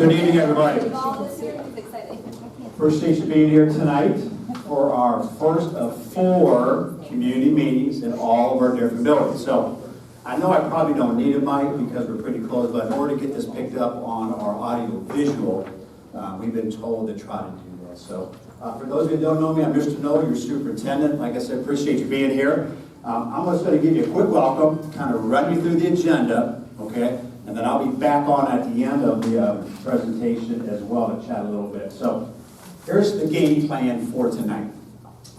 Good evening, everybody. Appreciate you being here tonight for our first of 4 community meetings in all of our different buildings. So I know I probably don't need a mic because we're pretty close, but in order to get this picked up on our audio visual, we've been told to try to do that. So for those of you who don't know me, I'm Mr. Noah, your superintendent. Like I said, appreciate you being here. I'm just going to give you a quick welcome, kind of run you through the agenda, okay? And then I'll be back on at the end of the presentation as well to chat a little bit. So here's the game plan for tonight.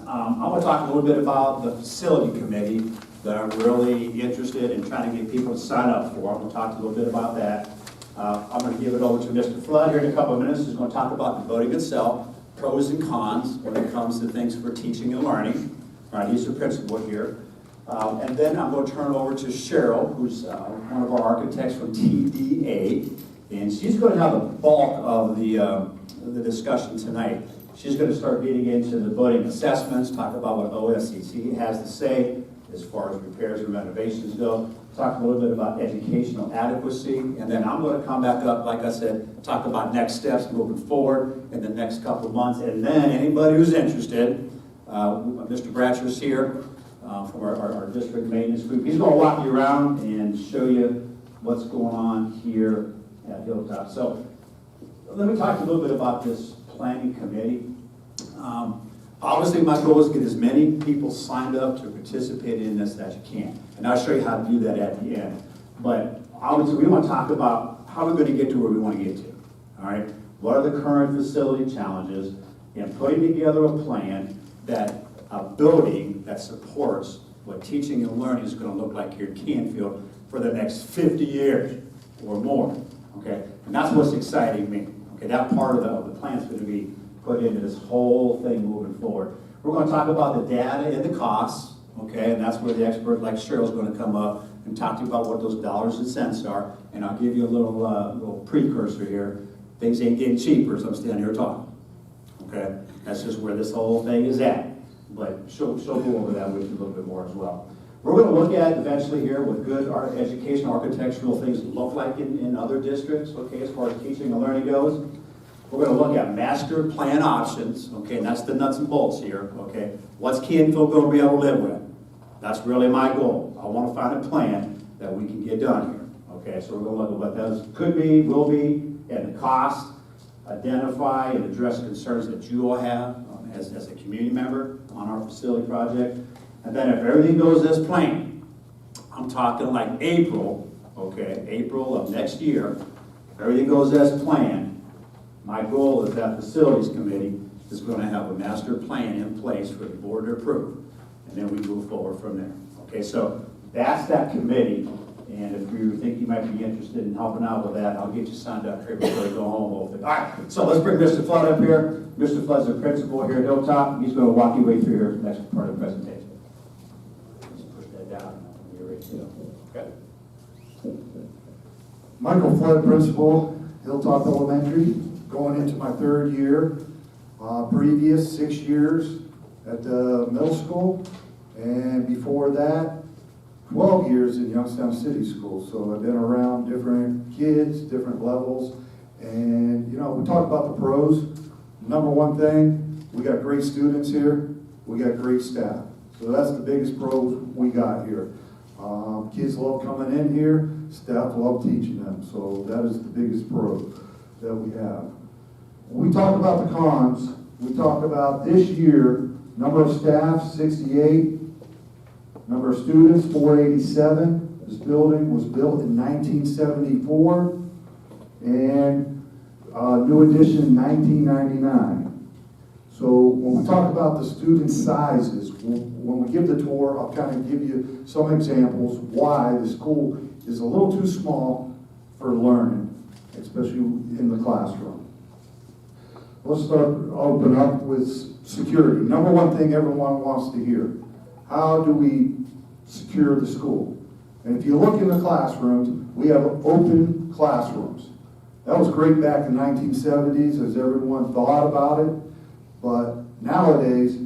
I'm going to talk a little bit about the facility committee that I'm really interested in trying to get people to sign up for. I'm going to talk a little bit about that. I'm going to give it over to Mr. Flood here in a couple of minutes. He's going to talk about the voting itself, pros and cons when it comes to things for teaching and learning. All right, he's the principal here. And then I'm going to turn it over to Cheryl, who's one of our architects from TDA, and she's going to have the bulk of the discussion tonight. She's going to start getting into the building assessments, talk about what OSCC has to say as far as repairs and renovations go, talk a little bit about educational adequacy, and then I'm going to come back up, like I said, talk about next steps moving forward in the next couple of months, and then anybody who's interested, Mr. Bratcher's here, from our district maintenance group. He's going to walk you around and show you what's going on here at Hilltop. So let me talk a little bit about this planning committee. Obviously, my goal is to get as many people signed up to participate in this as you can. And I'll show you how to do that at the end. But obviously, we want to talk about how we're going to get to where we want to get to. All right? What are the current facility challenges? And putting together a plan that a building that supports what teaching and learning is going to look like here in Canfield for the next 50 years or more, okay? And that's what's exciting me, okay? That part of the plan is going to be put into this whole thing moving forward. We're going to talk about the data and the costs, okay? And that's where the expert like Cheryl's going to come up and talk to you about what those dollars and cents are. And I'll give you a little precursor here. Things ain't getting cheaper as I'm standing here talking, okay? That's just where this whole thing is at. But she'll go over that with you a little bit more as well. We're going to look at eventually here what good education architectural things look like in other districts, okay, as far as teaching and learning goes. We're going to look at master plan options, okay, and that's the nuts and bolts here, okay. What's Canfield going to be able to live with? That's really my goal. I want to find a plan that we can get done here, okay. So we're going to look at what those could be, will be, and the cost, identify and address concerns that you all have as a community member on our facility project. And then if everything goes as planned, I'm talking like April, okay, April of next year, if everything goes as planned, my goal is that facilities committee is going to have a master plan in place for the board to approve. And then we move forward from there. Okay, so that's that committee. And if you think you might be interested in helping out with that, I'll get you signed up here before you go home. All right, so let's bring Mr. Flood up here. Mr. Flood's the principal here at Hilltop. He's going to walk you way through here the next part of the presentation. Just push that down. You're ready to go. Okay. Michael Flood, principal, Hilltop Elementary, going into my 3rd year. Previous 6 years at the middle school, and before that, 12 years in Youngstown City School. So I've been around different kids, different levels, and you know, we talk about the pros. Number one thing, we got great students here, we got great staff. So that's the biggest pros we got here. Kids love coming in here, staff love teaching them. So that is the biggest pro that we have. When we talk about the cons, we talk about this year, number of staff, 68, number of students, 487. This building was built in 1974, and new addition in 1999. So when we talk about the student sizes, when we give the tour, I'll kind of give you some examples why the school is a little too small for learning, especially in the classroom. Let's open up with security. Number one thing everyone wants to hear. How do we secure the school? And if you look in the classrooms, we have open classrooms. That was great back in the 1970s as everyone thought about it, but nowadays,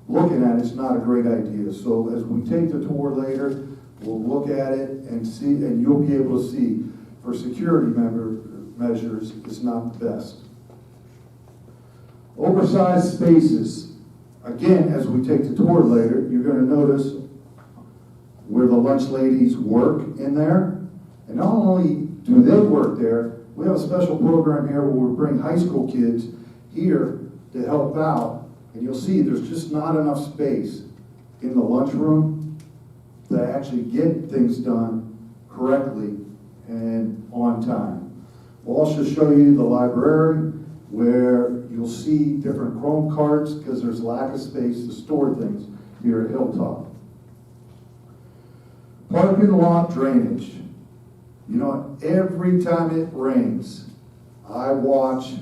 looking at it's not a great idea. So as we take the tour later, we'll look at it and see, and you'll be able to see for security measures, measures is not the best. Oversized spaces. Again, as we take the tour later, you're going to notice where the lunch ladies work in there. And not only do they work there, we have a special program here where we bring high school kids here to help out. And you'll see there's just not enough space in the lunchroom to actually get things done correctly and on time. We'll also show you the library where you'll see different Chrome cards because there's lack of space to store things here at Hilltop. Parking lot drainage. You know, every time it rains, I watch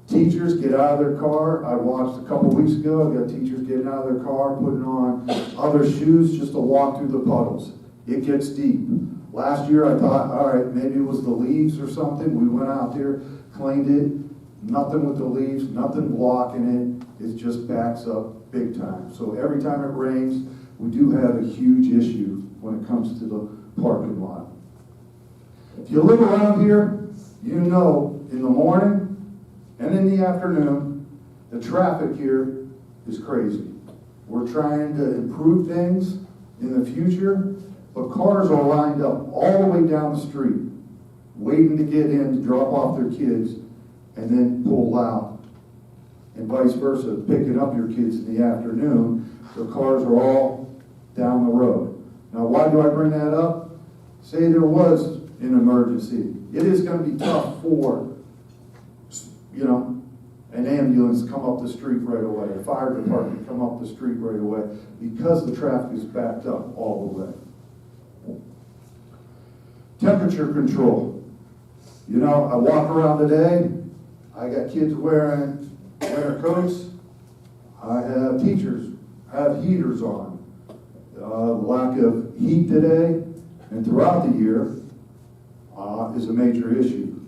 teachers get out of their car. I watched a couple weeks ago, I got teachers getting out of their car, putting on other shoes just to walk through the puddles. It gets deep. Last year I thought, all right, maybe it was the leaves or something. We went out there, cleaned it. Nothing with the leaves, nothing blocking it. It just backs up big time. So every time it rains, we do have a huge issue when it comes to the parking lot. If you live around here, you know in the morning and in the afternoon, the traffic here is crazy. We're trying to improve things in the future, but cars are lined up all the way down the street, waiting to get in to drop off their kids and then pull out. And vice versa, picking up your kids in the afternoon, the cars are all down the road. Now, why do I bring that up? Say there was an emergency. It is going to be tough for, you know, an ambulance to come up the street right away, a fire department to come up the street right away, because the traffic is backed up all the way. Temperature control. You know, I walk around today, I got kids wearing winter coats. I have teachers have heaters on. Lack of heat today and throughout the year is a major issue.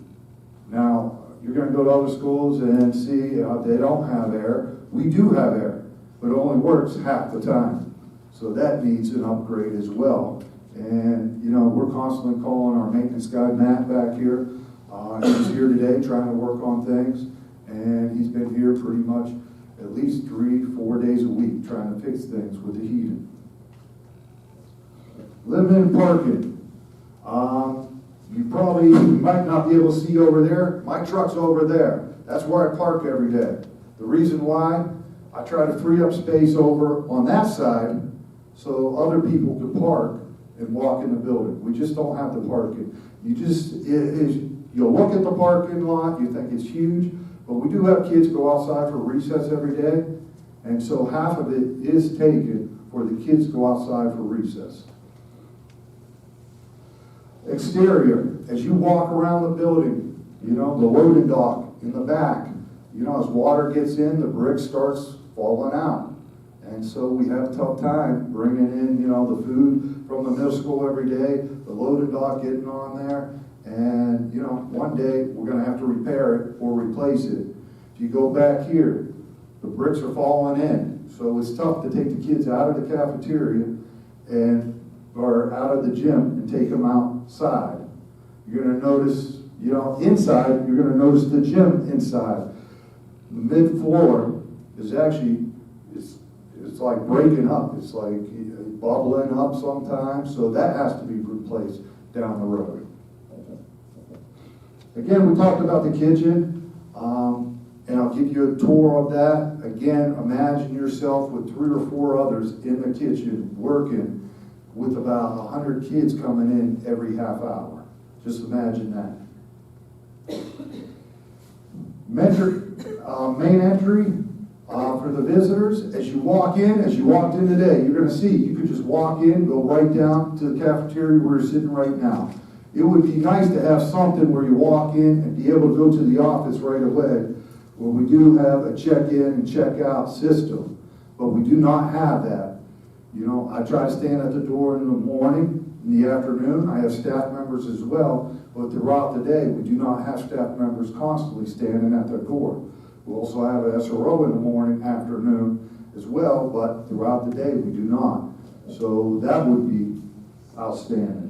Now, you're going to go to other schools and see they don't have air. We do have air, but it only works half the time. So that needs an upgrade as well. And, you know, we're constantly calling our maintenance guy, Matt, back here. He's here today trying to work on things, and he's been here pretty much at least 3-4 days a week trying to fix things with the heating. Living parking. You probably might not be able to see over there. My truck's over there. That's where I park every day. The reason why, I try to free up space over on that side so other people can park and walk in the building. We just don't have the parking. You'll look at the parking lot, you think it's huge, but we do have kids go outside for recess every day, and so half of it is taken for the kids to go outside for recess. Exterior, as you walk around the building, you know, the loading dock in the back, you know, as water gets in, the brick starts falling out. And so we have a tough time bringing in, you know, the food from the middle school every day, the loading dock getting on there. And, you know, one day we're going to have to repair it or replace it. If you go back here, the bricks are falling in. So it's tough to take the kids out of the cafeteria or out of the gym and take them outside. You're going to notice, you know, inside, you're going to notice the gym inside. The mid-floor is actually, it's like breaking up. It's like bubbling up sometimes. So that has to be replaced down the road. Again, we talked about the kitchen, and I'll give you a tour of that. Again, imagine yourself with 3 or 4 others in the kitchen working with about 100 kids coming in every half hour. Just imagine that. Main entry for the visitors. As you walked in today, you're going to see, you could just walk in, go right down to the cafeteria where you're sitting right now. It would be nice to have something where you walk in and be able to go to the office right away, where we do have a check-in and check-out system, but we do not have that. You know, I try to stand at the door in the morning, in the afternoon. I have staff members as well, but throughout the day, we do not have staff members constantly standing at the door. We also have an SRO in the morning, afternoon as well, but throughout the day, we do not. So that would be outstanding.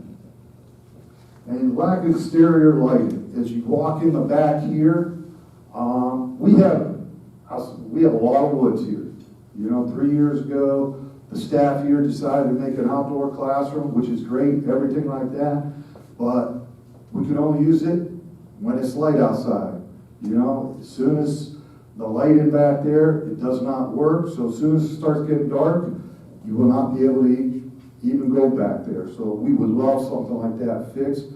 and lack of exterior lighting. As you walk in the back here, we have a lot of woods here. You know, 3 years ago, the staff here decided to make an outdoor classroom, which is great, everything like that, but we can only use it when it's light outside. You know, as soon as the lighting back there, it does not work, so as soon as it starts getting dark, you will not be able to even go back there. So we would love something like that fixed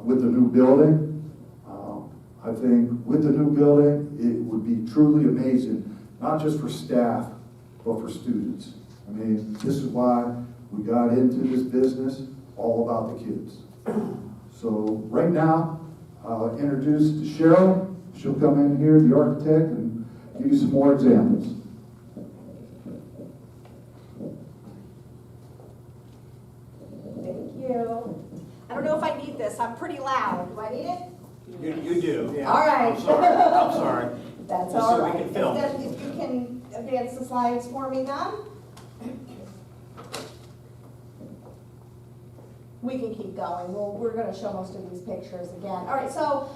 with the new building. I think with the new building, it would be truly amazing, not just for staff, but for students. I mean, this is why we got into this business, all about the kids. So right now, I'll introduce to Cheryl. She'll come in here, the architect, and give you some more examples. Thank you. I don't know if I need this. I'm pretty loud. Do I need it? You do, yeah. All right. I'm sorry. That's Just all so we right. can film. If you can advance the slides for me then. We can keep going. We're going to show most of these pictures again. All right, so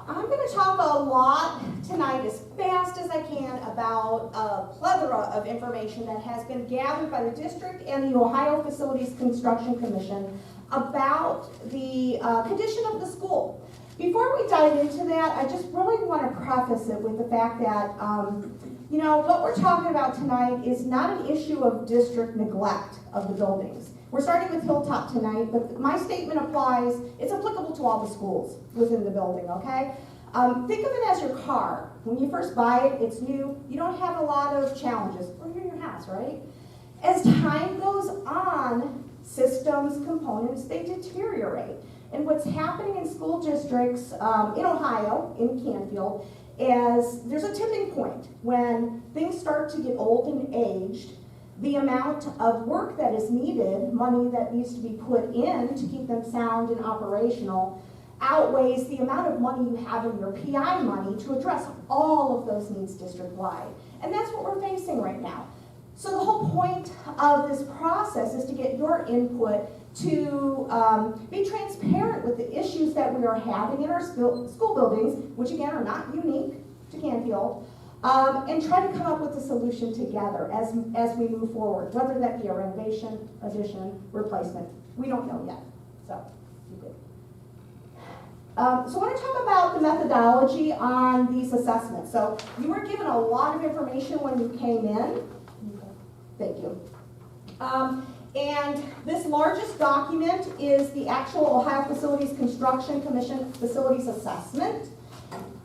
I'm going to talk a lot tonight as fast as I can about a plethora of information that has been gathered by the district and the Ohio Facilities Construction Commission about the condition of the school. Before we dive into that, I just really want to preface it with the fact that, you know, what we're talking about tonight is not an issue of district neglect of the buildings. We're starting with Hilltop tonight, but my statement applies, it's applicable to all the schools within the building, okay? Think of it as your car. When you first buy it, it's new, you don't have a lot of challenges, or you're in your house, right? As time goes on, systems, components, they deteriorate. And what's happening in school districts in Ohio, in Canfield, is there's a tipping point when things start to get old and aged. The amount of work that is needed, money that needs to be put in to keep them sound and operational, outweighs the amount of money you have in your PI money to address all of those needs district-wide. And that's what we're facing right now. So the whole point of this process is to get your input to be transparent with the issues that we are having in our school buildings, which again are not unique to Canfield, and try to come up with a solution together as we move forward, whether that be a renovation, addition, replacement. We don't know yet, so you good. So I want to talk about the methodology on these assessments. So you were given a lot of information when you came in. Thank you. And this largest document is the actual Ohio Facilities Construction Commission Facilities Assessment.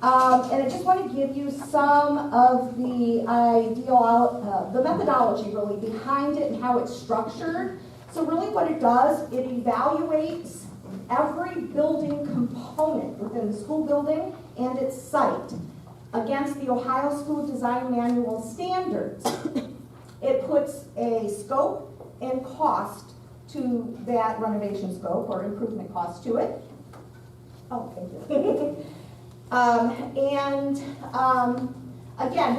And I just want to give you some of the the methodology really behind it and how it's structured. So really what it does, it evaluates every building component within the school building and its site against the Ohio School Design Manual standards. It puts a scope and cost to that renovation scope or improvement cost to it. Oh, thank you. Again,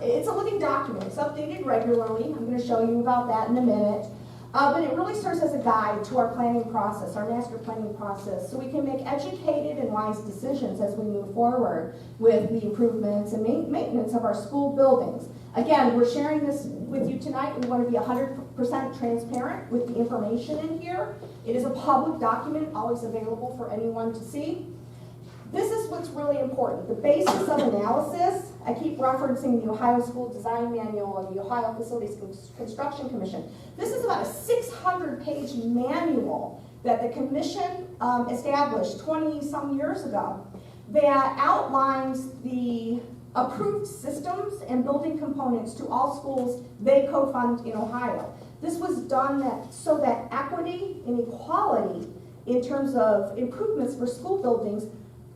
it's a living document. It's updated regularly. I'm going to show you about that in a minute. But it really serves as a guide to our planning process, our master planning process, so we can make educated and wise decisions as we move forward with the improvements and maintenance of our school buildings. Again, we're sharing this with you tonight. We want to be 100% transparent with the information in here. It is a public document, always available for anyone to see. This is what's really important. The basis of analysis, I keep referencing the Ohio School Design Manual and the Ohio Facilities Construction Commission. This is about a 600-page manual that the commission established 20-some years ago that outlines the approved systems and building components to all schools they co-fund in Ohio. This was done so that equity and equality in terms of improvements for school buildings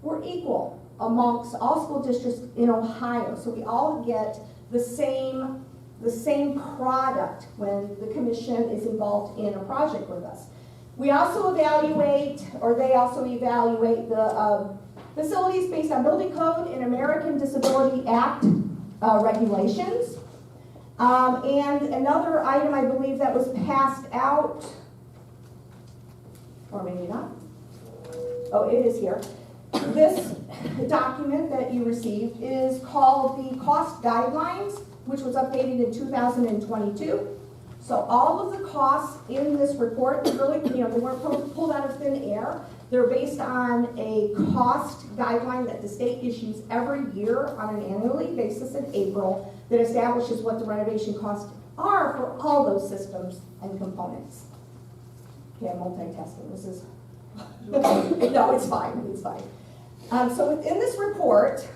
were equal amongst all school districts in Ohio. So we all get the same product when the commission is involved in a project with us. We also evaluate, or they also evaluate the facilities based on building code and American Disability Act regulations. And another item I believe that was passed out, or maybe not, Oh, it is here. This document that you received is called the Cost Guidelines, which was updated in 2022. So all of the costs in this report, really, they weren't pulled out of thin air. They're based on a cost guideline that the state issues every year on an annually basis in April that establishes what the renovation costs are for all those systems and components. Okay, I'm multitasking. This is, no, it's fine, it's fine. So within this report,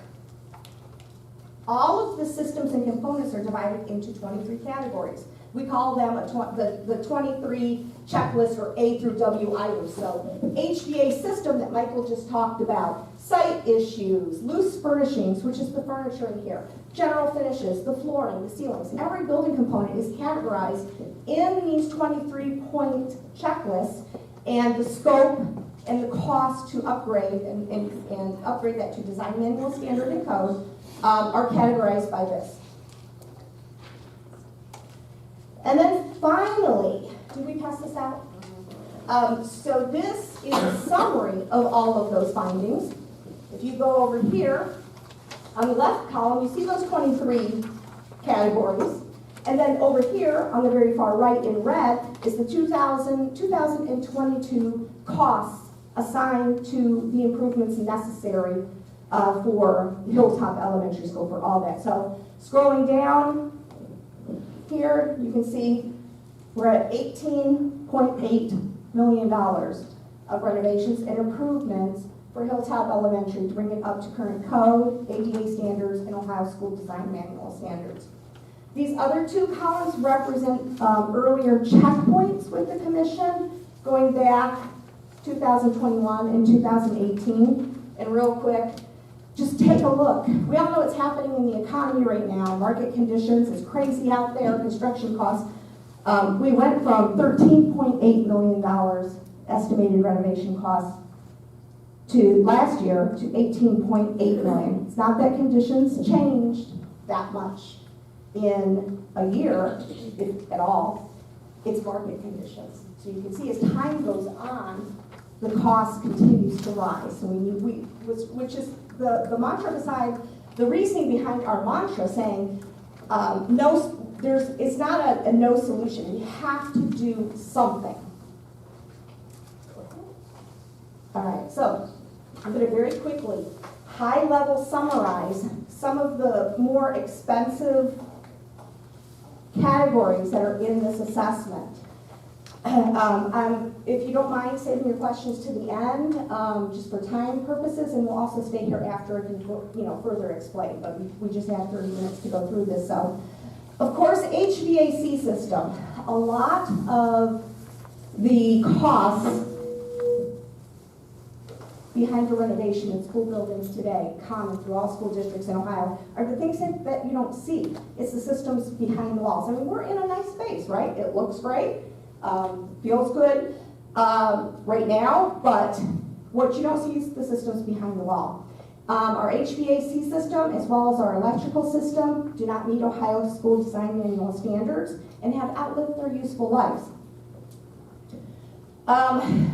all of the systems and components are divided into 23 categories. We call them the 23 checklists or A through W items. So HVA system that Michael just talked about, site issues, loose furnishings, which is the furniture in here, general finishes, the flooring, the ceilings. Every building component is categorized in these 23-point checklists, and the scope and the cost to upgrade and upgrade that to design manual, standard, and code are categorized by this. And then finally, did we pass this out? So this is a summary of all of those findings. If you go over here, on the left column, you see those 23 categories. And then over here, on the very far right in red, is the 2022 costs assigned to the improvements necessary for Hilltop Elementary School for all that. So scrolling down, here, you can see we're at $18.8 million of renovations and improvements for Hilltop Elementary to bring it up to current code, ADA standards, and Ohio School Design Manual standards. These other two columns represent earlier checkpoints with the commission going back 2021 and 2018. And real quick, just take a look. We all know what's happening in the economy right now. Market conditions is crazy out there, construction costs. We went from $13.8 million estimated renovation costs to last year to $18.8 million. It's not that conditions changed that much in a year, if at all. It's market conditions. So you can see as time goes on, the cost continues to rise. So which is the mantra beside, the reasoning behind our mantra saying, it's not a no solution. We have to do something. All right, so I'm going to very quickly, high level summarize some of the more expensive categories that are in this assessment. If you don't mind saving your questions to the end, just for time purposes, and we'll also stay here after and further explain, but we just have 30 minutes to go through this. So, of course, HVAC system. A lot of the costs behind the renovation in school buildings today, common through all school districts in Ohio, are the things that you don't see. It's the systems behind the walls. I mean, we're in a nice space, right? It looks great. Feels good right now, but what you don't see is the systems behind the wall. Our HVAC system, as well as our electrical system, do not meet Ohio School Design Manual standards and have outlived their useful lives.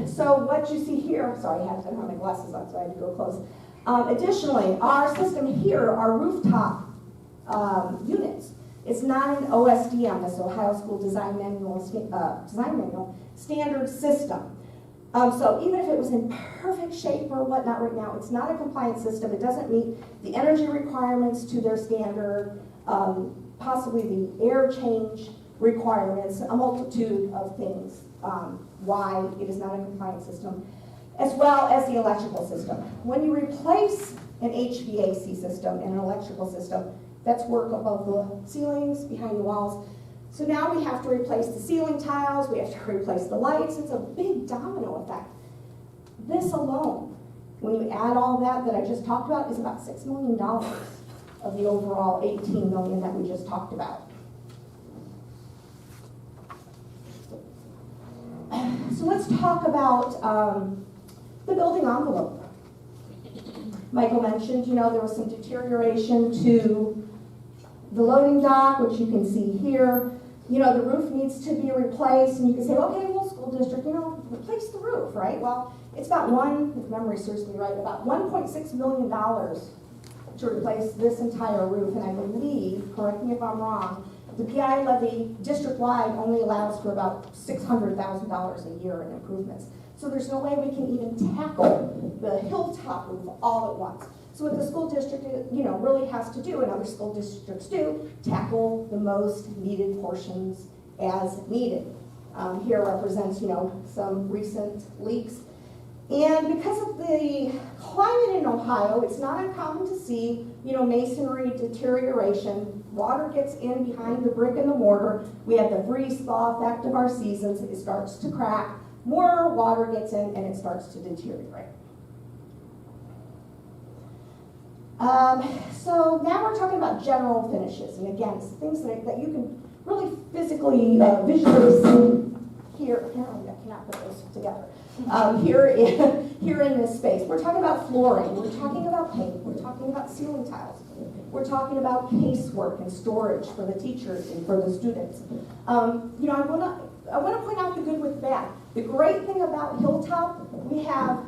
So what you see here, sorry, I don't have my glasses on, so I had to go close. Additionally, our system here, our rooftop units, it's not an OSDM, that's Ohio School Design Manual standard system. So even if it was in perfect shape or whatnot right now, it's not a compliant system. It doesn't meet the energy requirements to their standard, possibly the air change requirements, a multitude of things why it is not a compliant system, as well as the electrical system. When you replace an HVAC system and an electrical system, that's work above the ceilings, behind the walls. So now we have to replace the ceiling tiles, we have to replace the lights. It's a big domino effect. This alone, when you add all that I just talked about, is about $6 million of the overall $18 million that we just talked about. So let's talk about the building envelope. Michael mentioned, there was some deterioration to the loading dock, which you can see here. The roof needs to be replaced, and you can say, okay, well, school school district, replace the roof, right? Well, it's about if memory serves me right, about $1.6 million to replace this entire roof. And I believe, correct me if I'm wrong, the PI levy district-wide only allows for about $600,000 a year in improvements. So there's no way we can even tackle the Hilltop roof all at once. So what the school district, really has to do, and other school districts do, tackle the most needed portions as needed. Here represents, some recent leaks. And because of the climate in Ohio, it's not uncommon to see, masonry deterioration. Water gets in behind the brick and the mortar. We have the freeze-thaw effect of our seasons. It starts to crack. More water gets in and it starts to deteriorate. So now we're talking about general finishes. And again, it's things that you can really physically, visually see here. Apparently I cannot put those together. Here in this space. We're talking about flooring. We're talking about paint. We're talking about ceiling tiles. We're talking about casework and storage for the teachers and for the students. I want to point out the good with the bad. The great thing about Hilltop, we have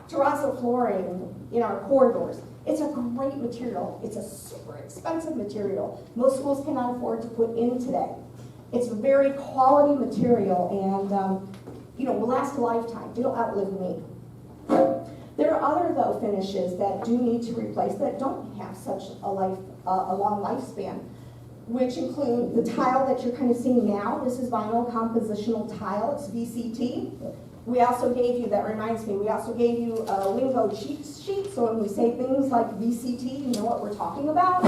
terrazzo flooring in our corridors. It's a great material. It's a super expensive material. Most schools cannot afford to put in today. It's a very quality material and will last a lifetime. It'll outlive me. There are other, though, finishes that do need to replace that don't have such a long lifespan, which include the tile that you're kind of seeing now. This is vinyl compositional tile. It's VCT. We also gave you, that reminds me, we also gave you a lingo cheat sheet, so when we say things like VCT, you know what we're talking about.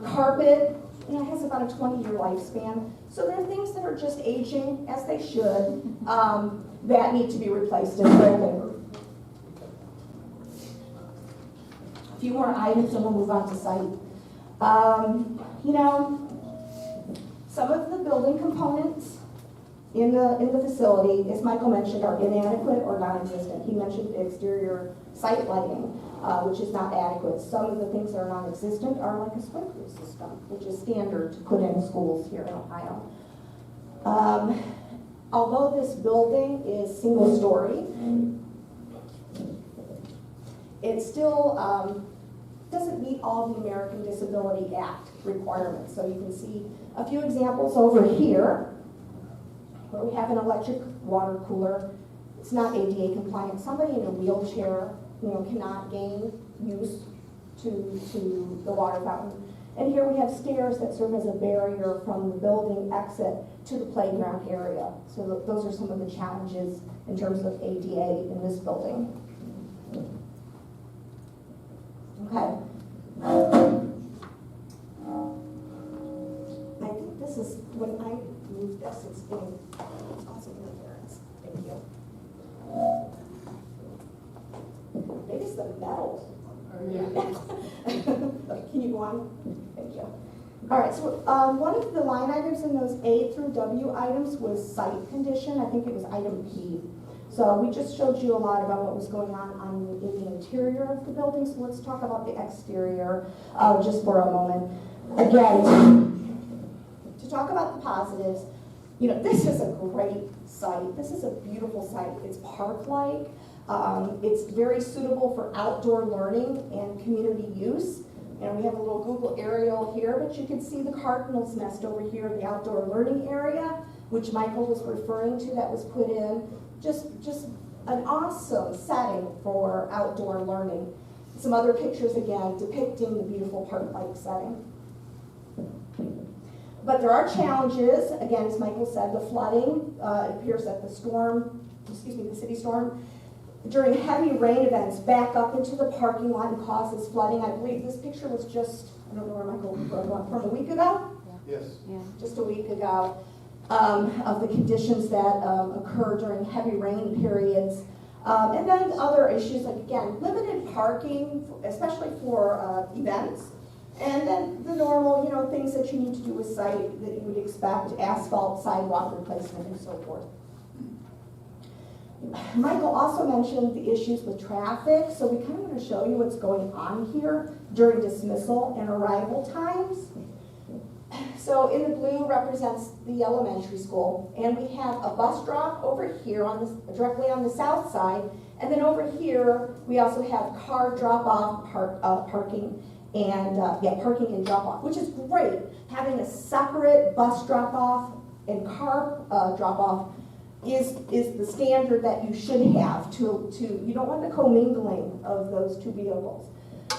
Carpet, it has about a 20-year lifespan. So there are things that are just aging, as they should, that need to be replaced in the building. A few more items and we'll move on to site. Some of the building components in the facility, as Michael mentioned, are inadequate or non-existent. He mentioned exterior site lighting, which is not adequate. Some of the things that are non-existent are like a sprinkler system, which is standard to put in schools here in Ohio. Although this building is single-story, it still doesn't meet all the American Disability Act requirements. So you can see a few examples over here, where we have an electric water cooler. It's not ADA compliant. Somebody in a wheelchair, cannot gain use to the water fountain. And here we have stairs that serve as a barrier from the building exit to the playground area. So those are some of the challenges in terms of ADA in this building. Okay. I think this is, when I move this, it's causing interference. Thank you. Maybe it's the metal. Can you go on? Thank you. All right, so one of the line items in those A through W items was site condition. I think it was item P. So we just showed you a lot about what was going on in the interior of the building. So let's talk about the exterior just for a moment. Again, to talk about the positives, this is a great site. This is a beautiful site. It's park-like. It's very suitable for outdoor learning and community use. And we have a little Google aerial here, but you can see the cardinal's nest over here, the outdoor learning area, which Michael was referring to, that was put in. Just an awesome setting for outdoor learning. Some other pictures, again, depicting the beautiful park-like setting. But there are challenges. Again, as Michael said, the flooding appears that the city storm, during heavy rain events, back up into the parking lot and causes flooding. I believe this picture was just, I don't know where Michael, from a week ago? Yes. Yeah. Just a week ago, of the conditions that occur during heavy rain periods. And then other issues, like, again, limited parking, especially for events. And then the normal, things that you need to do with site that you would expect, asphalt, sidewalk replacement, and so forth. Michael also mentioned the issues with traffic, so we kind of want to show you what's going on here during dismissal and arrival times. So in the blue represents the elementary school, and we have a bus drop over here directly on the south side, and then over here we also have car drop-off, parking, and parking and drop-off, which is great. Having a separate bus drop-off and car drop-off is the standard that you should have to you don't want the commingling of those two vehicles.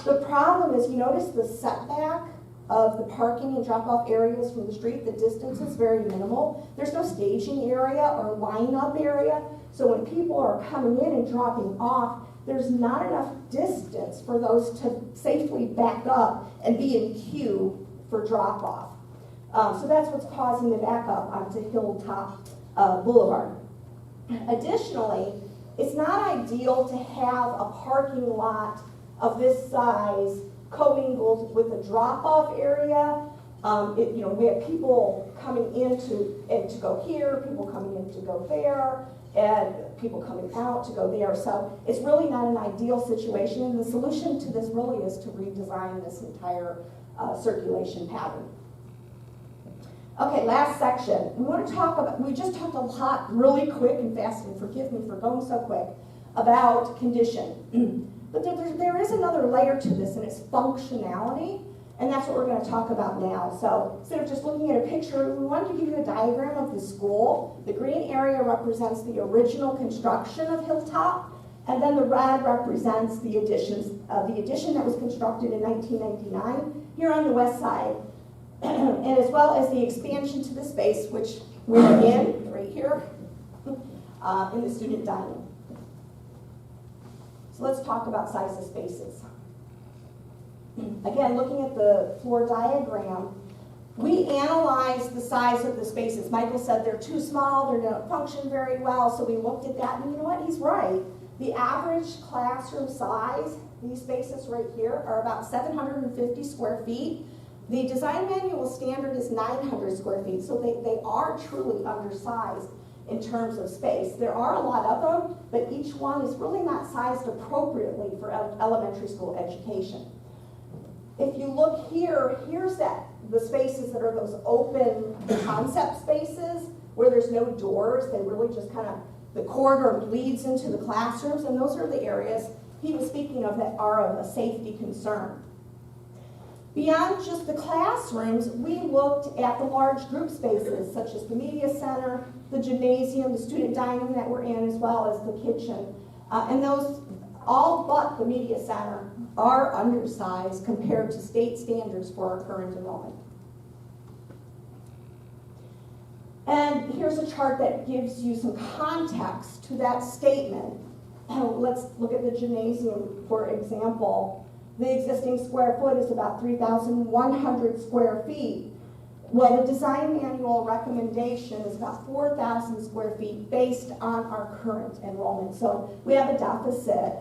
The problem is, you notice the setback of the parking and drop-off areas from the street, the distance is very minimal. There's no staging area or line-up area, so when people are coming in and dropping off, there's not enough distance for those to safely back up and be in queue for drop-off. So that's what's causing the backup onto Hilltop Boulevard. Additionally, it's not ideal to have a parking lot of this size commingled with a drop-off area. We have people coming in to go here, people coming in to go there, and people coming out to go there. So it's really not an ideal situation, and the solution to this really is to redesign this entire circulation pattern. Okay, last section. We just talked a lot really quick and fast, and forgive me for going so quick, about condition. But there is another layer to this, and it's functionality, and that's what we're going to talk about now. So instead of just looking at a picture, we wanted to give you a diagram of the school. The green area represents the original construction of Hilltop, and then the red represents the addition that was constructed in 1999 here on the west side, and as well as the expansion to the space, which we're in right here in the student dining. So let's talk about size of spaces. Again, looking at the floor diagram, we analyzed the size of the spaces. Michael said they're too small, they don't function very well, so we looked at that, and you know what, he's right. The average classroom size, these spaces right here, are about 750 square feet. The design manual standard is 900 square feet, so they are truly undersized in terms of space. There are a lot of them, but each one is really not sized appropriately for elementary school education. If you look here, here's the spaces that are those open concept spaces where there's no doors. They really just kind of, the corridor leads into the classrooms, and those are the areas he was speaking of that are of a safety concern. Beyond just the classrooms, we looked at the large group spaces, such as the media center, the gymnasium, the student dining that we're in, as well as the kitchen. And those, all but the media center, are undersized compared to state standards for our current enrollment. And here's a chart that gives you some context to that statement. Let's look at the gymnasium, for example. The existing square foot is about 3,100 square feet. Well, the design manual recommendation is about 4,000 square feet based on our current enrollment. So we have a deficit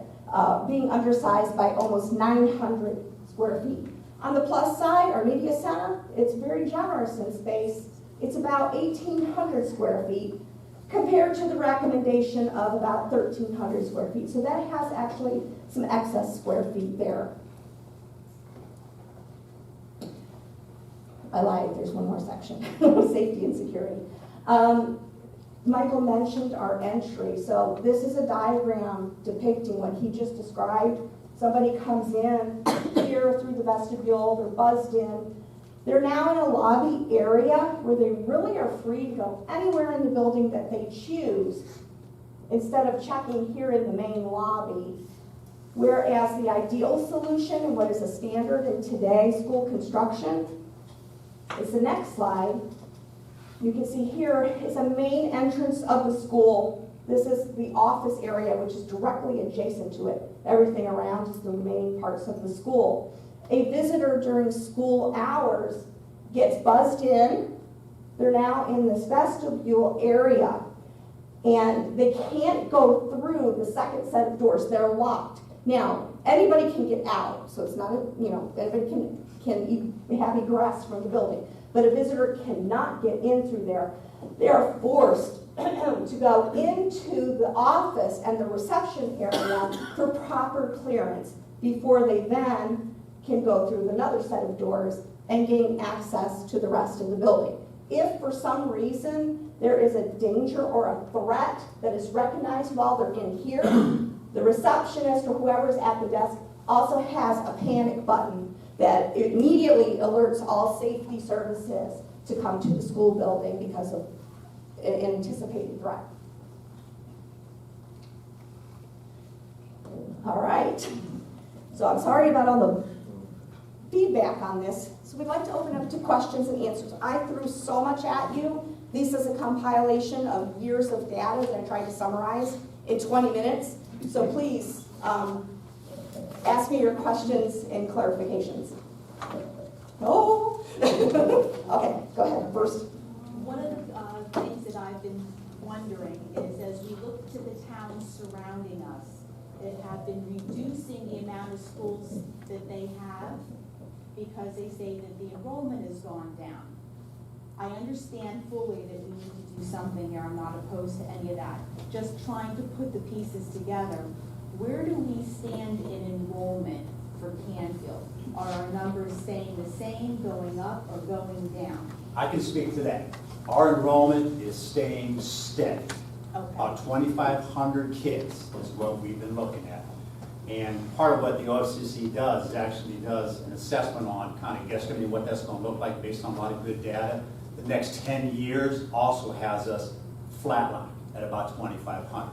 being undersized by almost 900 square feet. On the plus side, our media center, it's very generous in space. It's about 1,800 square feet compared to the recommendation of about 1,300 square feet. So that has actually some excess square feet there. I lied, there's one more section, safety and security. Michael mentioned our entry. So this is a diagram depicting what he just described. Somebody comes in here through the vestibule, they're buzzed in. They're now in a lobby area where they really are free to go anywhere in the building that they choose instead of checking here in the main lobby. Whereas the ideal solution and what is a standard in today's school construction is the next slide. You can see here is a main entrance of the school. This is the office area, which is directly adjacent to it. Everything around is the remaining parts of the school. A visitor during school hours gets buzzed in. They're now in this vestibule area, and they can't go through the second set of doors. They're locked. Now, anybody can get out, so it's not, anybody can have egress from the building, but a visitor cannot get in through there. They are forced to go into the office and the reception area for proper clearance before they then can go through another set of doors and gain access to the rest of the building. If for some reason there is a danger or a threat that is recognized while they're in here, the receptionist or whoever's at the desk also has a panic button that immediately alerts all safety services to come to the school building because of an anticipated threat. All right. So I'm sorry about all the feedback on this. So we'd like to open up to questions and answers. I threw so much at you. This is a compilation of years of data that I tried to summarize in 20 minutes. So please ask me your questions and clarifications. Oh, okay, go ahead. First. One of the things that I've been wondering is, as we look to the towns surrounding us that have been reducing the amount of schools that they have because they say that the enrollment has gone down. I understand fully that we need to do something here. I'm not opposed to any of that. Just trying to put the pieces together. Where do we stand in enrollment for Canfield? Are our numbers staying the same, going up, or going down? I can speak to that. Our enrollment is staying steady. Okay. About 2,500 kids is what we've been looking at. And part of what the OFCC does is actually does an assessment on kind of guesstimating what that's going to look like based on a lot of good data. The next 10 years also has us flatlined at about 2,500.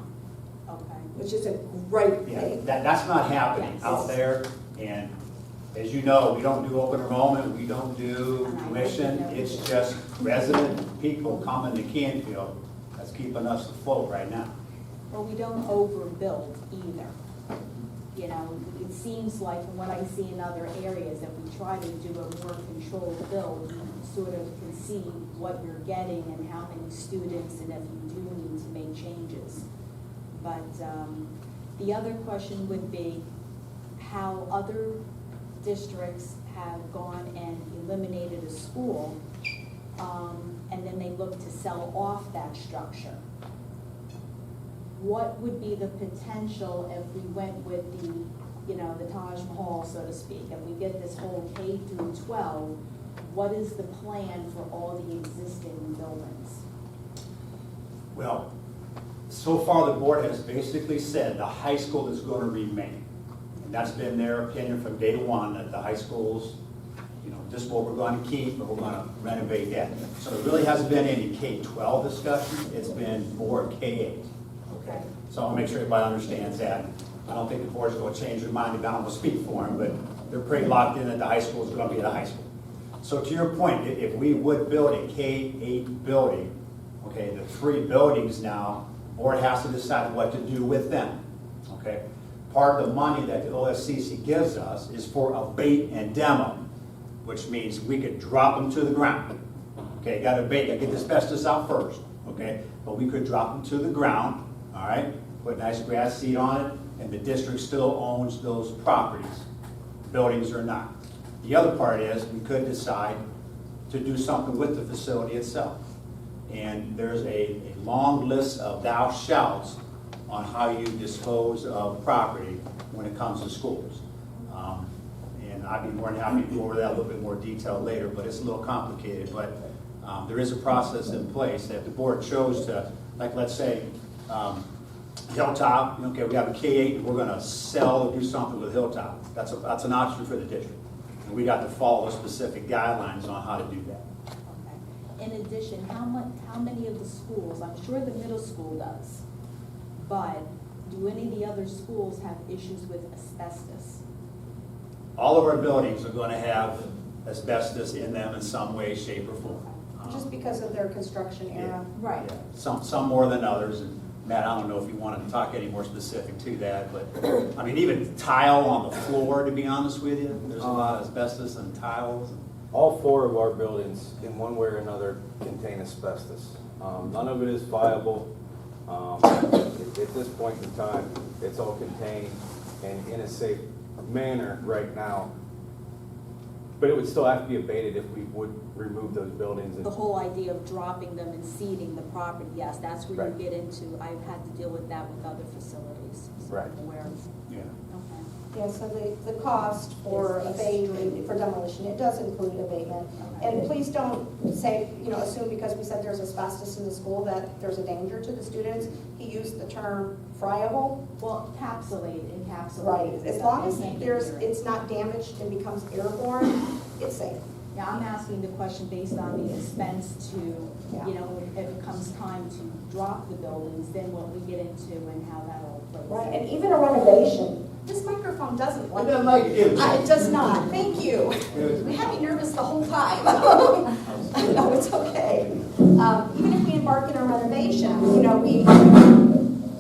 Okay. Which is a great Yeah, thing. that's not happening Yes. out there. And as you know, we don't do open enrollment, we don't do tuition. It's just resident people coming to Canfield that's keeping us afloat right now. Or we don't overbuild either. You know, it seems like from what I see in other areas, that we try to do a more controlled build, you sort of can see what you're getting and how many students and if you do need to make changes. But the other question would be how other districts have gone and eliminated a school and then they look to sell off that structure. What would be the potential if we went with the, you know, the Taj Mahal, so to speak, if we get this whole K through 12, what is the plan for all the existing buildings? Well, so far the board has basically said the high school is going to remain. And that's been their opinion from day one, that the high schools, you know, this is what we're going to keep, but we're going to renovate that. So there really hasn't been any K-12 discussion, it's been more K-8. Okay, so I'll make sure everybody understands that. I don't think the board's going to change their mind about it. I will speak for them, but they're pretty locked in that the high school is going to be the high school. So to your point, if we would build a K-8 building, okay, the 3 buildings now, the board has to decide what to do with them. Okay, part of the money that the OFCC gives us is for abate and demo, which means we could drop them to the ground. Okay, got to abate, got to get the asbestos out first. Okay, but we could drop them to the ground. All right, put nice grass seed on it, and the district still owns those properties, buildings or not. The other part is we could decide to do something with the facility itself. And there's a long list of thou shalls on how you dispose of property when it comes to schools. And I'd be more than happy to go over that a little bit more detail later, but it's a little complicated. But there is a process in place that the board chose to, like let's say, Hilltop, okay, we have a K-8, and we're going to sell or do something with Hilltop. That's an option for the district. And we got to follow specific guidelines on how to do that. Okay. In addition, how many of the schools, I'm sure the middle school does, but do any of the other schools have issues with asbestos? All of our buildings are going to have asbestos in them in some way, shape, or form. Just because of their construction era. Right. Yeah. Some more than others. And Matt, I don't know if you want to talk any more specific to that, but I mean, even tile on the floor, to be honest with you, there's a lot of asbestos in tiles. All 4 of our buildings, in one way or another, contain asbestos. None of it is viable. At this point in time, it's all contained and in a safe manner right now. But it would still have to be abated if we would remove those buildings. The whole idea of dropping them and seeding the property, yes, that's where you Right. get into, I've had to deal with that with other facilities. So Right. I'm aware of. Yeah. Okay. Yeah, so the cost for abatement, for demolition, it does include abatement. And please don't say, assume because we said there's asbestos in the school that there's a danger to the students. He used the term friable. Well, encapsulate. Right, as long as Can't get there's, near it. it's not damaged and becomes airborne, it's safe. Now, I'm asking the question based on the expense to, Yeah. if it comes time to drop the buildings, then what we get into and how that all plays. Right, and even a renovation, this microphone doesn't like. It doesn't like it. It does not, thank you. We had me nervous the whole time. No, it's okay. Even if we embark in a renovation,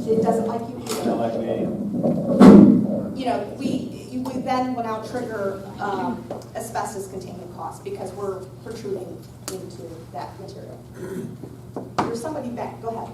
it doesn't like you either. Don't like me. We then will now trigger asbestos containment costs because we're protruding into that material. There's somebody back, go ahead.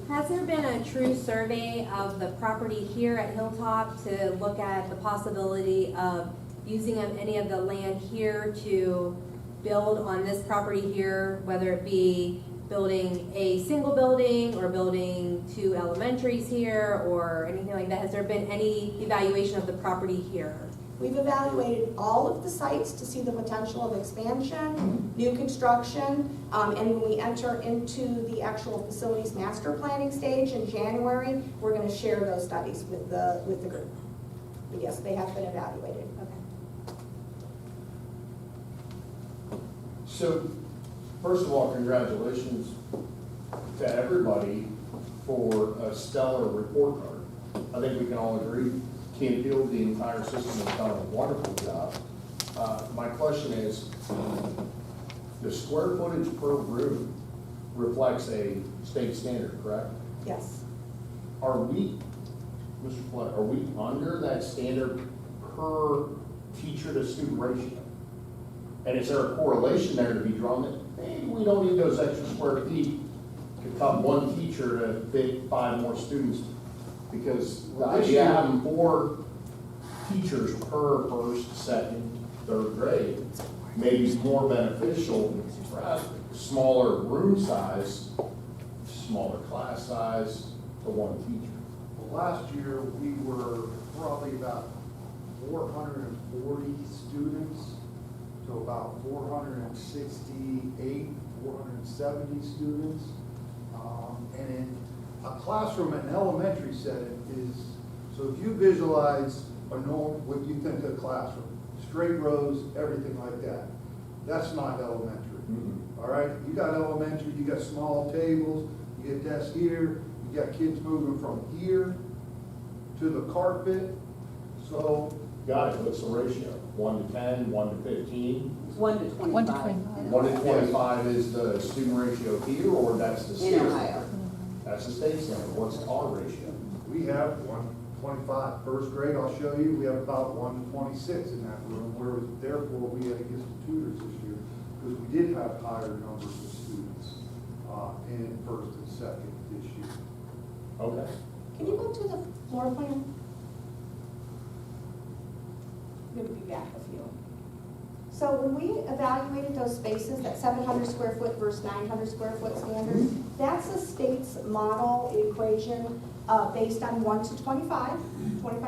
Has there been a true survey of the property here at Hilltop to look at the possibility of using any of the land here to build on this property here, whether it be building a single building or building 2 elementaries here or anything like that? Has there been any evaluation of the property here? We've evaluated all of the sites to see the potential of expansion, new construction, and when we enter into the actual facilities master planning stage in January, we're going to share those studies with the group. But yes, they have been evaluated. Okay. So, first of all, congratulations to everybody for a stellar report card. I think we can all agree, Canfield, the entire system has done a wonderful job. My question is, the square footage per room reflects a state standard, correct? Yes. Are we, Mr. Flood, are we under that standard per teacher to student ratio? And is there a correlation there to be drawn that maybe we don't need those extra square feet to cut one teacher to fit 5 more students? Because the idea of having 4 teachers per first, second, third grade maybe is more beneficial, perhaps smaller room size, smaller class size to 1 teacher. Well, last year, we were probably about 440 students to about 468, 470 students. And in a classroom in an elementary setting is, so if you visualize what you think of a classroom, straight rows, everything like that, that's not elementary. All right, you got elementary, you got small tables, you get desks here, you got kids moving from here to the carpet, so. Got it, what's the ratio? 1 to 10, 1 to 15? 1 to 25. 1 to 25 is the student ratio here, or that's the state? In Ohio. That's the state standard. What's our ratio? We have 125 first grade, I'll show you, we have about 126 in that room, where therefore we had to get some tutors this year, because we did have higher numbers of students in first and second this year. Okay. Can you go to the floor plan? We'll be back a few. So when we evaluated those spaces, that 700 square foot versus 900 square foot standard, that's the state's model equation based on 1 to 25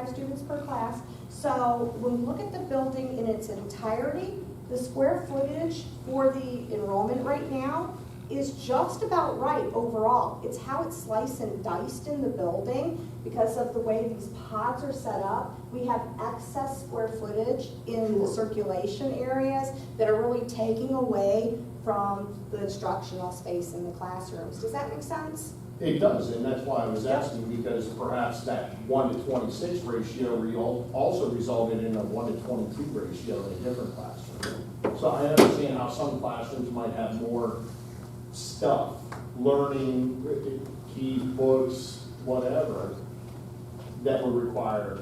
students per class. So when we look at the building in its entirety, the square footage for the enrollment right now is just about right overall. It's how it's sliced and diced in the building because of the way these pods are set up. We have excess square footage in the circulation areas that are really taking away from the instructional space in the classrooms. Does that make sense? It does, and that's why I was asking, because perhaps that 1 to 26 ratio also resulted in a 1 to 22 ratio in a different classroom. So I understand how some classrooms might have more stuff, learning, key books, whatever, that would require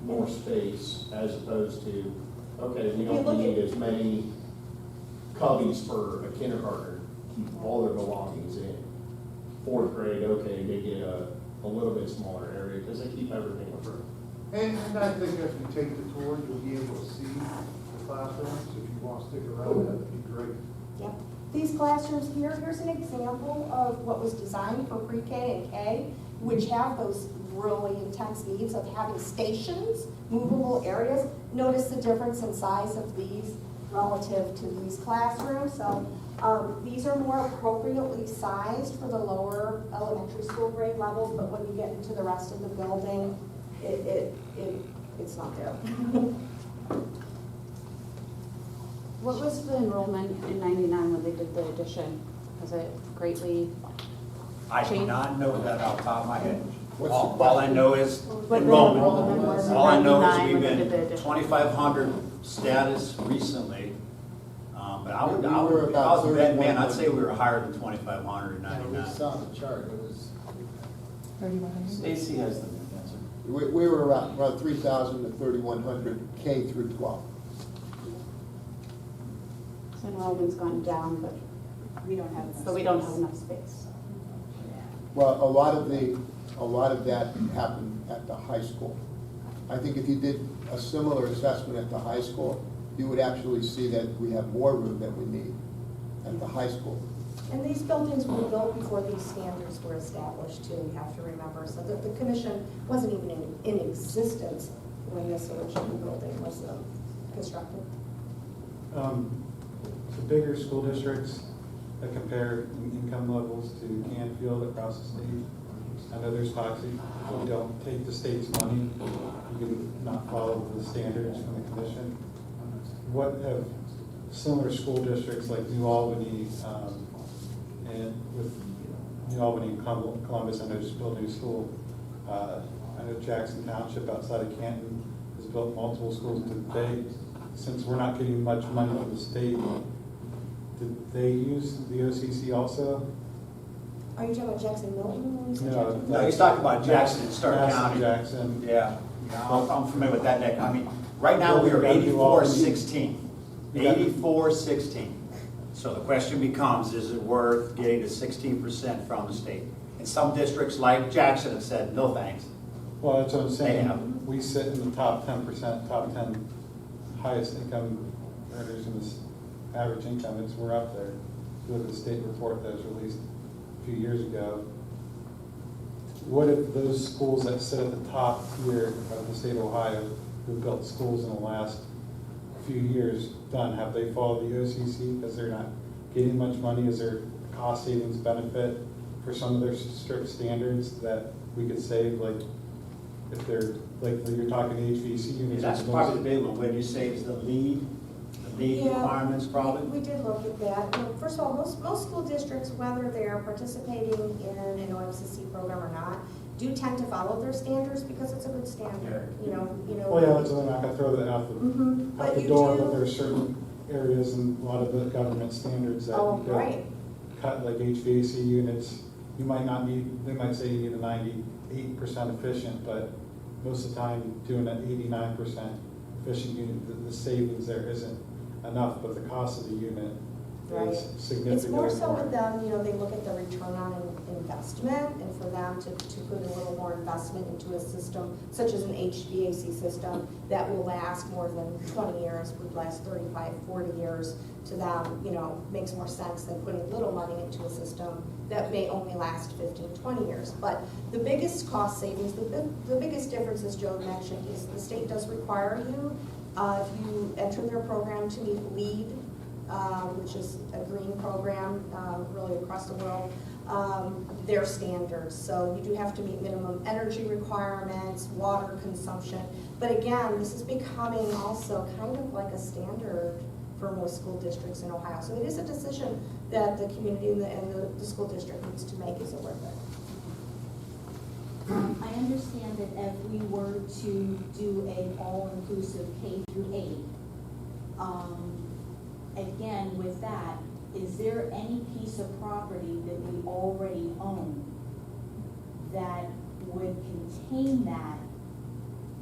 more space as opposed to, okay, we don't need as many cubbies for a kindergartner to keep all their belongings in. 4th grade, okay, they get a little bit smaller area because they keep everything in room. And I think as we take the tour, you'll be able to see the classrooms. If you want to stick around, that'd be great. Yep. These classrooms here, here's an example of what was designed for pre-K and K, which have those really intense needs of having stations, movable areas. Notice the difference in size of these relative to these classrooms. So these are more appropriately sized for the lower elementary school grade levels, but when you get into the rest of the building, it's not there. What was the enrollment in '99 when they did the addition? Was it greatly? I do not know that off the top of my head. What's All the all I know is What the enrollment. enrollment was in All I know 99 is we've when they did the been addition? 2,500 status recently. But I would, We I were would, if about I was a betting man, I'd 3100. say we were higher than 2,500 in Yeah, we 99. saw the chart, it was, Stacy has the answer. we were around 3,000 to 3,100 K through 12. So enrollment's gone down, but We don't have enough we don't space. have enough space. Well, a lot of that happened at the high school. I think if you did a similar assessment at the high school, you would actually see that we have more room than we need at the high school. And these buildings were built before these standards were established too, you have to remember. So the commission wasn't even in existence when this original building was constructed. The bigger school districts that compare income levels to Canfield across the state, I know there's toxic, we don't take the state's money, you can not follow the standards from the commission. What have similar school districts like New Albany, and with New Albany and Columbus, I know just built a new school. I know Jackson Township outside of Canton has built multiple schools. Did they, since we're not getting much money from the state, did they use the OCC also? Are you talking about Jackson Milton? No, he's talking about Jackson and Stark Madison, County. Jackson. Yeah, I'm familiar with that neck. I mean, right now, we are 84-16. 84-16. So the question becomes, is it worth getting to 16% from the state? And some districts like Jackson have said, no thanks. Well, that's what I'm They saying. have. We sit in the top 10%, top 10 highest income earners in this average income. We're up there. If you look at the state report that was released a few years ago. What if those schools that sit at the top here of the state of Ohio, who built schools in the last few years, done? Have they followed the OCC because they're not getting much money? Is there cost savings benefit for some of their strict standards that we could save? Like if they're, like you're talking HVAC units. That's probably the big one. What you say is the lead Yeah. requirements probably? We did look at that. You know, first of all, most school districts, whether they're participating in an OMCC program or not, do tend to follow their standards because it's a good standard, you know. Well, yeah, that's, I'm not gonna throw that out Mhm. out But the you door, do- but there are certain areas and a lot of the government standards that Oh, you could right. cut, like HVAC units. You might not need, they might say you need a 98% efficient, but most of the time, doing an 89% efficient unit, the savings there isn't enough, but the cost of the unit Right. is significantly It's more so more. with them, you know, they look at the return on investment, and for them to put a little more investment into a system, such as an HVAC system, that will last more than 20 years, would last 35, 40 years, to them, you know, makes more sense than putting little money into a system that may only last 15, 20 years. But the biggest cost savings, the biggest difference, as Joe mentioned, is the state does require you, if you enter their program, to meet LEED, which is a green program, really across the world, their standards. So you do have to meet minimum energy requirements, water consumption. But again, this is becoming also kind of like a standard for most school districts in Ohio. So it is a decision that the community and the school district needs to make. Is it worth it? I understand that if we were to do an all-inclusive K through 8, again, with that, is there any piece of property that we already own that would contain that?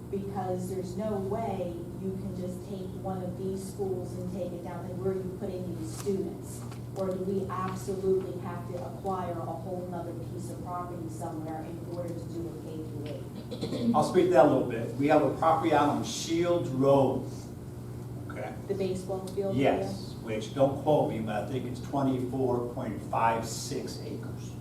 Because there's no way you can just take one of these schools and take it down, and where are you putting these students? Or do we absolutely have to acquire a whole nother piece of property somewhere in order to do a K through 8? I'll speak to that a little bit. We have a property out on Shields Road. Okay. The baseball field area? Yes, which, don't quote me, but I think it's 24.56 acres.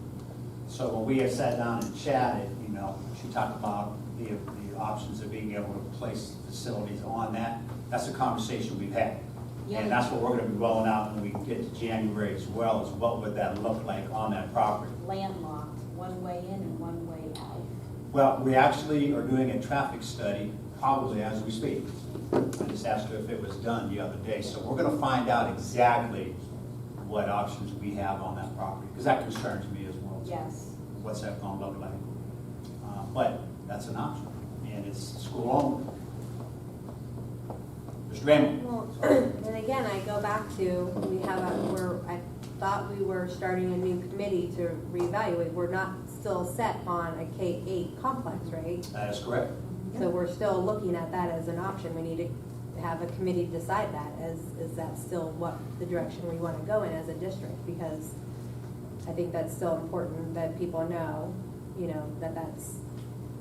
So when we have sat down and chatted, you know, she talked about the options of being able to place facilities on that. That's a conversation we've had. Yeah. And that's what we're gonna be rolling out when we get to January as well, is what would that look like on that property? Landlocked, one way in and one way out. Well, we actually are doing a traffic study, probably as we speak. I just asked her if it was done the other day, so we're gonna find out exactly what options we have on that property, because that concerns me as well. too. Yes. What's that gonna look like? But that's an option, and it's school owned. Mr. Raymond? Well, and again, I go back to, I thought we were starting a new committee to reevaluate. We're not still set on a K-8 complex, right? That is correct. So we're still looking at that as an option. We need to have a committee decide that. Is that still what the direction we want to go in as a district? Because I think that's still important that people know, you know, that that's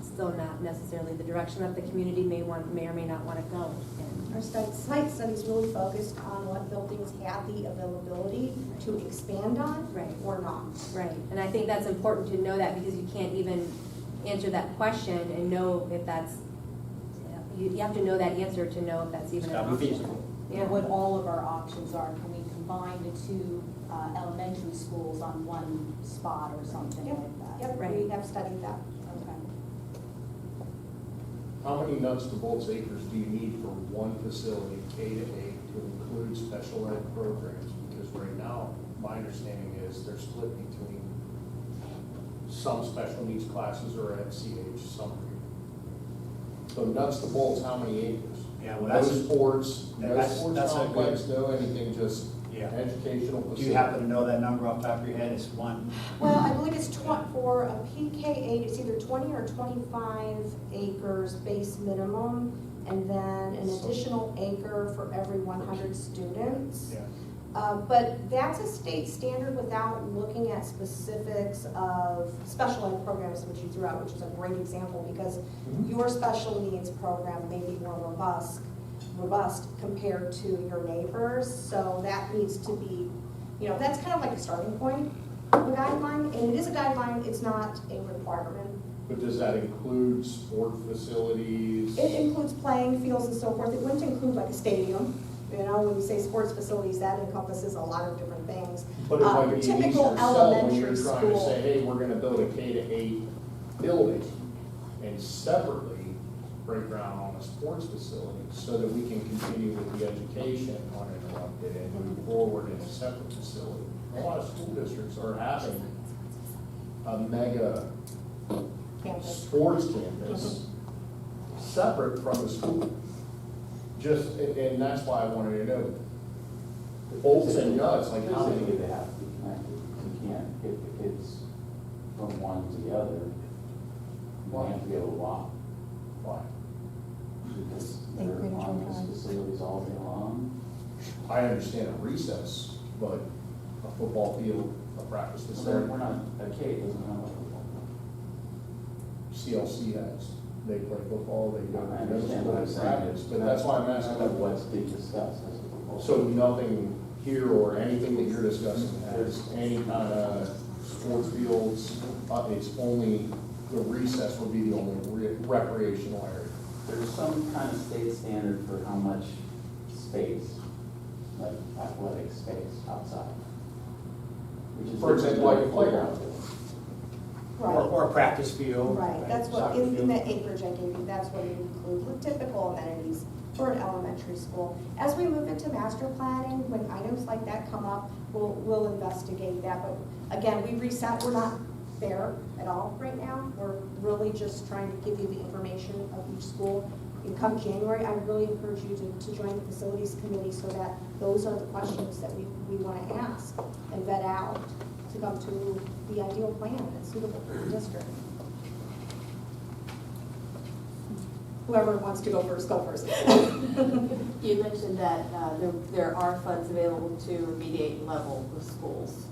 still not necessarily the direction that the community may or may not want to go in. Our site study's really focused on what buildings have the availability to expand on Right. or not. Right, and I think that's important to know that, because you can't even answer that question and know if that's, you have to know that answer to know if that's even It's an gotta be option. feasible. Yeah, what all of our options are, can we combine the two elementary schools on one spot or something Yep. like that? Yep, Right. we have studied that. Okay. How many nuts to bolts acres do you need for one facility, K to 8, to include special ed programs? Because right now, my understanding is they're split between some special needs classes are at CH, some. So nuts to bolts, how many acres? Yeah, well, No that's, sports, no that's- sports that's a complex, no anything, just Yeah. educational do facility. you happen to know that number off the top of your head? It's one. Well, I believe it's for a PK8, it's either 20 or 25 acres base minimum, and then an additional acre for every 100 students. Yeah. But that's a state standard without looking at specifics of special ed programs, which you threw out, which is a great example, because your special needs program may be more robust compared to your neighbors. So that needs to be, you know, that's kind of like a starting point, a guideline, and it is a guideline, it's not a requirement. But does that include sport facilities? It includes playing fields and so forth. It wouldn't include like a stadium. You know, when you say sports facilities, that encompasses a lot of different things. But it might be easier Typical to sell when you're elementary trying to school. say, hey, we're gonna build a K to 8 building and separately break ground on a sports facility so that we can continue with the education uninterrupted and move forward in a separate facility. A lot of school districts are having a mega Campus. sports campus separate from the school. Just, and that's why I wanted to know, bolts and nuts, like how many? Physically, they have to be connected. You can't get the kids from one to the other. You have to be able to walk. Why? Because they're on these facilities all day long. I understand a recess, but a football field, a practice So facility, we're not, a K doesn't have a football. CLC has, they play football, they go I to middle understand school what I'm and saying. practice, but that's why I'm asking. That's what's being discussed as a football. So nothing here or anything that you're discussing has any kind of sports fields, it's only, the recess would be the only recreational area. There's some kind of state standard for how much space, like athletic space outside. Which is For example, like a playground. playground. Or a practice field. Right, that's what, soccer in field. that acreage I gave you, that's what it includes, with typical amenities for an elementary school. As we move into master planning, when items like that come up, we'll investigate that. But again, we're not there at all right now. We're really just trying to give you the information of each school. And come January, I really encourage you to join the facilities committee so that those are the questions that we want to ask and vet out to come to the ideal plan that's suitable for the district. Whoever wants to go first, go first. You mentioned that there are funds available to remediate and level the schools.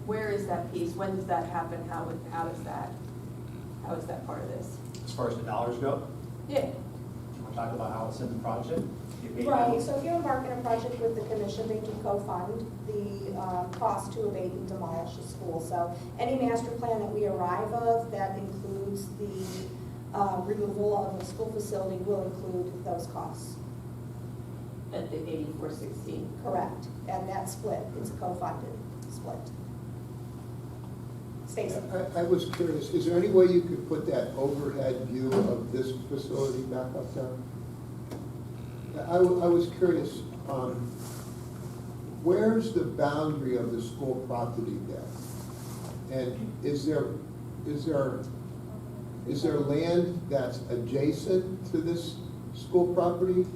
Where is that piece? When does that happen? How is that part of this? As far as the dollars go, Yeah. talk about how it's in the project? Right, so if you embark on a project with the commission, they do co-fund the cost to abate and demolish a school. So any master plan that we arrive of that includes the removal of a school facility will include those costs. At the 8416. Correct, and that split, it's a co-funded split. Stacy? I was curious, is there any way you could put that overhead view of this facility back up there? I was curious, where's the boundary of the school property there? And is there land that's adjacent to this school property?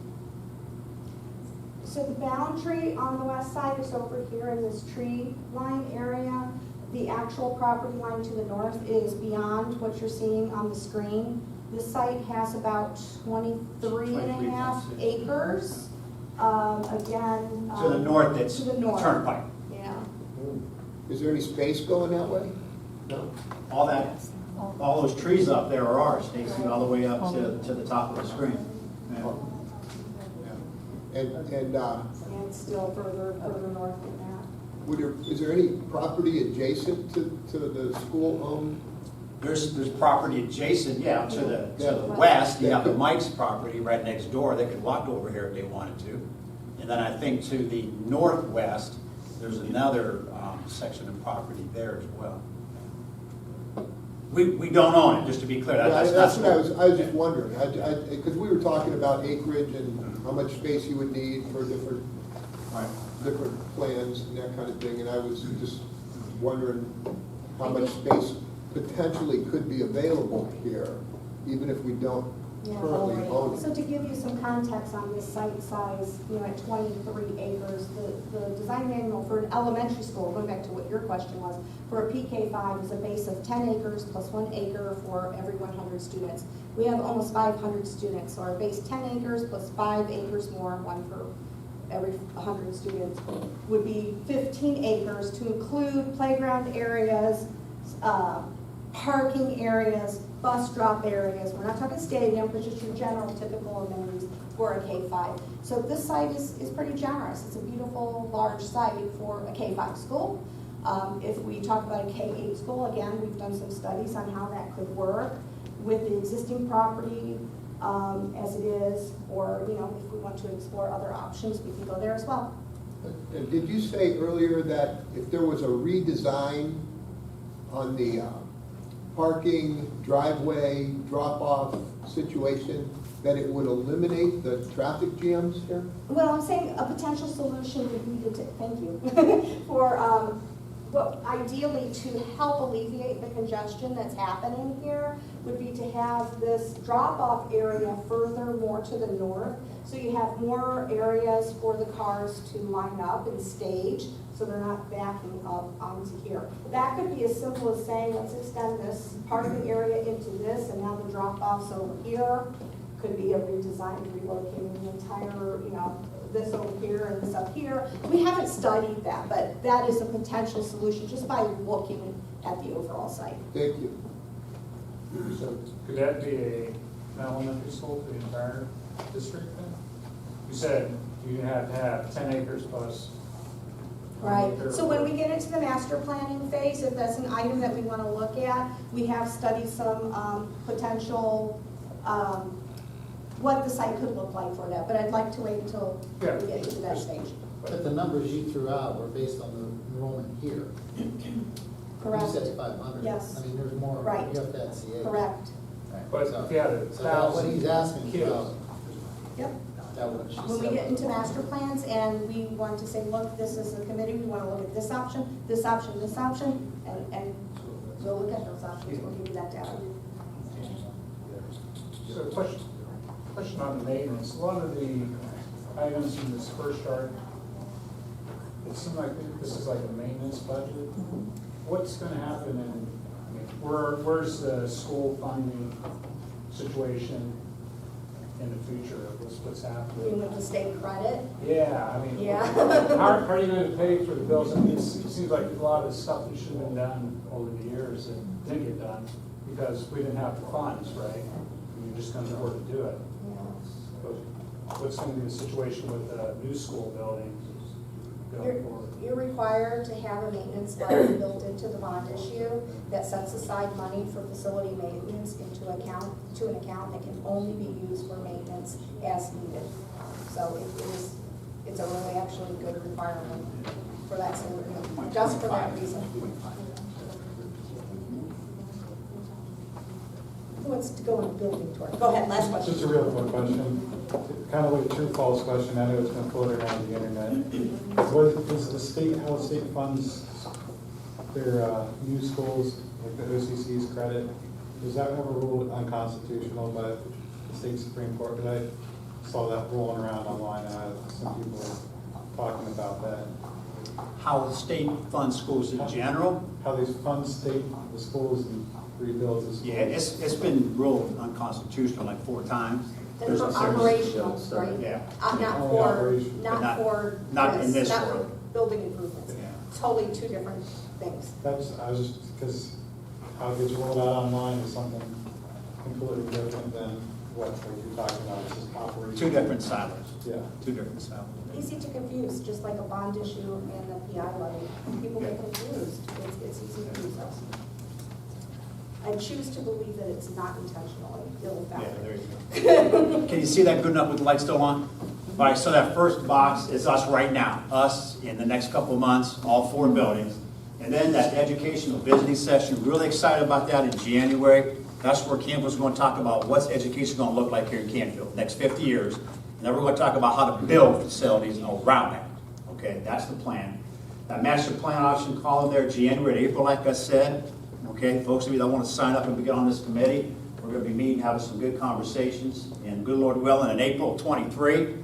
So the boundary on the west side is over here in this tree line area. The actual property line to the north is beyond what you're seeing on the screen. This site has about 23 and a half 23.6. acres. Again. To the north, it's to the north. Turnpike. Yeah. Is there any space going that way? No? All those trees up there are ours, Stacy, all the way up to the top of the screen. Yeah. And And still further north than that. is there any property adjacent to the school-owned? There's property adjacent, yeah, to the west. You have the Mike's property right next door. They could walk over here if they wanted to. And then I think to the northwest, there's another section of property there as well. We don't own it, just to be clear. That's what I was just wondering, because we were talking about acreage and how much space you would need for different plans and that kind of thing, and I was just wondering how much space potentially could be available here, even if we don't currently own it. So to give you some context on this site size, at 23 acres, the design manual for an elementary school, going back to what your question was, for a PK5 is a base of 10 acres plus 1 acre for every 100 students. We have almost 500 students, so our base 10 acres plus 5 acres more, 1 for every 100 students, would be 15 acres to include playground areas, parking areas, bus drop areas. We're not talking stadium, but just your general typical amenities for a K-5. So this site is pretty generous. It's a beautiful, large site for a K-5 school. If we talk about a K-8 school, again, we've done some studies on how that could work with the existing property as it is, or if we want to explore other options, we can go there as well. Did you say earlier that if there was a redesign on the parking, driveway, drop-off situation, that it would eliminate the traffic jams here? Well, I'm saying a potential solution would be to, thank you, for, ideally to help alleviate the congestion that's happening here would be to have this drop-off area further more to the north. So you have more areas for the cars to line up and stage, so they're not backing up onto here. That could be as simple as saying, let's extend this parking area into this, and now the drop-offs over here. Could be a redesign, relocating the entire, this over here and this up here. We haven't studied that, but that is a potential solution just by looking at the overall site. Thank you. So could that be an elementary school for the entire district then? You said you have to have 10 acres plus. Right, so when we get into the master planning phase, if that's an item that we want to look at, we have studied some potential, what the site could look like for that, but I'd like to wait until we get into that stage. But the numbers you threw out were based on the enrollment here. Correct. You said 500. Yes. I mean, there's more, Right. you have to add CA. Correct. Right. But So- if you had a So that's what he's 1,000 asking kids. about. Yep. That what she When we said. get into master plans and we want to say, look, this is a committee, we want to look at this option, this option, this option, and we'll look at those options, we'll give you that data. So question on the maintenance. A lot of the items in this first chart, it seems like this is like a maintenance budget. What's going to happen where's the school funding situation in the future? What's You happening? with the state credit? Yeah, Yeah. how are you going to pay for the bills? I mean, it seems like a lot of stuff that should have been done over the years that didn't get done because we didn't have the funds, right? I mean, you're just gonna afford to do it. But what's gonna be the situation with the new school building going forward? You're required to have a maintenance budget built into the bond issue that sets aside money for facility maintenance to an account that can only be used for maintenance as needed. So it's a really actually good requirement for that, just for that reason. Who wants to go on a building tour? Go ahead, last question. Just a real quick question, kind of like a true false question, I know it's been floated around the internet. Does the state, how the state funds their new schools, like the OCC's credit, was that ever ruled unconstitutional by the state Supreme Court? Because I saw that rolling around online, and some people were talking about that. How the state funds schools in general? How these funds the schools and rebuilds the schools. Yeah, it's been ruled unconstitutional like 4 times. And for operational, right? Yeah. Not in this not world. for building improvements. Yeah. Totally 2 different things. I was just, because how it gets rolled out online is something completely different than what you're talking about, it's just operations. 2 different silos. Yeah. 2 different silos. Easy to confuse, just like a bond issue and the PI levy. People get confused. It's easy to confuse us. I choose to believe that it's not intentionally ill Yeah, founded. there you go. Can you see that good enough with the light still on? All right, so that first box is us right now, us in the next couple of months, all 4 buildings. And then that educational visiting session, really excited about that in January. That's where Campbell's going to talk about what's education going to look like here in Canfield, next 50 years. And then we're going to talk about how to build facilities around that. Okay, that's the plan. That master plan option column there, January to April, like I said. Okay, folks of you that want to sign up and get on this committee, we're going to be meeting, having some good conversations. And good Lord willing, in April 23,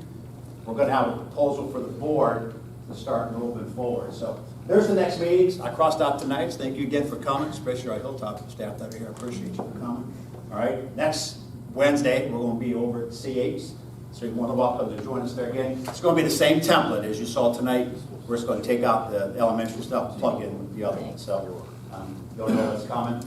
we're going to have a proposal for the board to start moving forward. So there's the next meetings. I crossed out tonight's. Thank you again for coming, especially our Hilltop staff that are here. I appreciate you for coming. All right, next Wednesday, we're going to be over at CH. So you're more than welcome to join us there again. It's going to be the same template as you saw tonight. We're just going to take out the elementary stuff and plug in the other one. So don't know what's coming.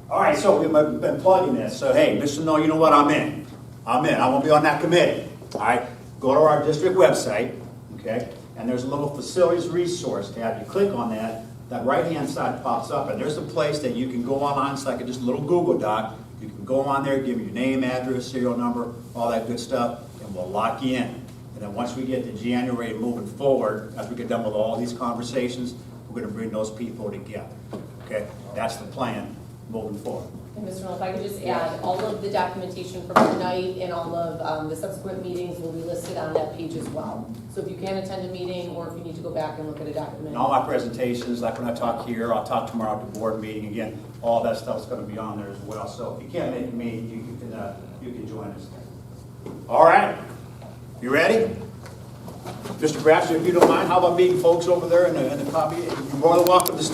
All right, so we've been plugging this. So hey, just to know, you know what, I'm in. I want to be on that committee. All right, go to our district website, okay, and there's a little facilities resource tab. You click on that, that right-hand side pops up, and there's a place that you can go online. It's like just a little Google Doc. You can go on there, give me your name, address, serial number, all that good stuff, and we'll lock you in. And then once we get to January and moving forward, as we get done with all these conversations, we're going to bring those people together. Okay, that's the plan moving forward. And Mr. Knoll, if I could just add, all of the documentation from tonight and all of the subsequent meetings will be listed on that page as well. So if you can attend a meeting or if you need to go back and look at a document. And all my presentations, like when I talk here, I'll talk tomorrow at the board meeting again, all that stuff's going to be on there as well. So if you can't make a meeting, you can join us. All right, you ready? Mr. Bratcher, if you don't mind, how about meeting folks over there in the copy? You're more than welcome to stay.